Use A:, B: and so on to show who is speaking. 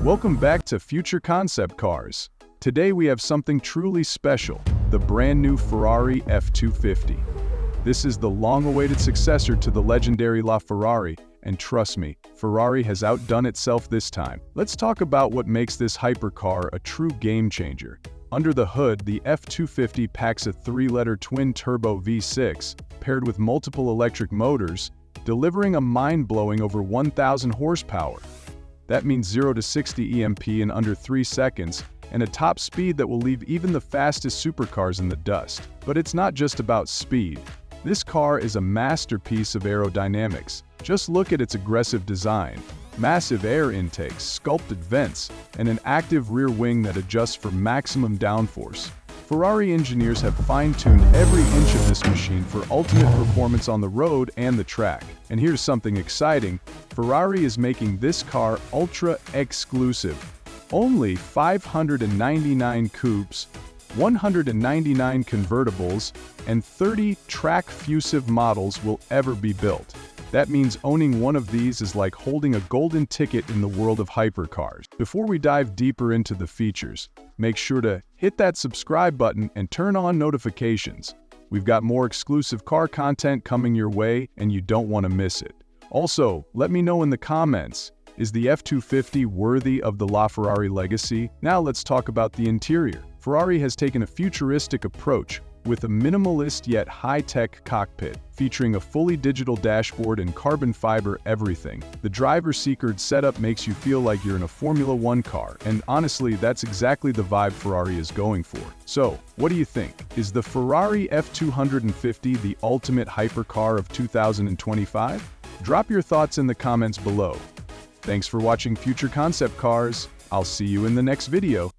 A: Welcome back to Future Concept Cars. Today we have something truly special, the brand new Ferrari F250. This is the long-awaited successor to the legendary LaFerrari, and trust me, Ferrari has outdone itself this time. Let's talk about what makes this hypercar a true game-changer. Under the hood, the F250 packs a 3-liter twin-turbo V6, paired with multiple electric motors, delivering a mind-blowing over 1,000 horsepower. That means 0 to 60 EMP in under 3 seconds, and a top speed that will leave even the fastest supercars in the dust. But it's not just about speed. This car is a masterpiece of aerodynamics. Just look at its aggressive design. Massive air intakes, sculpted vents, and an active rear wing that adjusts for maximum downforce. Ferrari engineers have fine-tuned every inch of this machine for ultimate performance on the road and the track. And here's something exciting. Ferrari is making this car ultra-exclusive. Only 599 coupes, 199 convertibles, and 30 track-fusive models will ever be built. That means owning one of these is like holding a golden ticket in the world of hypercars. Before we dive deeper into the features, make sure to hit that subscribe button and turn on notifications. We've got more exclusive car content coming your way, and you don't want to miss it. Also, let me know in the comments, is the F250 worthy of the LaFerrari legacy? Now let's talk about the interior. Ferrari has taken a futuristic approach with a minimalist yet high-tech cockpit, featuring a fully digital dashboard and carbon fiber everything. The driver-seated setup makes you feel like you're in a Formula One car, and honestly, that's exactly the vibe Ferrari is going for. So, what do you think? Is the Ferrari F250 the ultimate hypercar of 2025? Drop your thoughts in the comments below. Thanks for watching Future Concept Cars. I'll see you in the next video.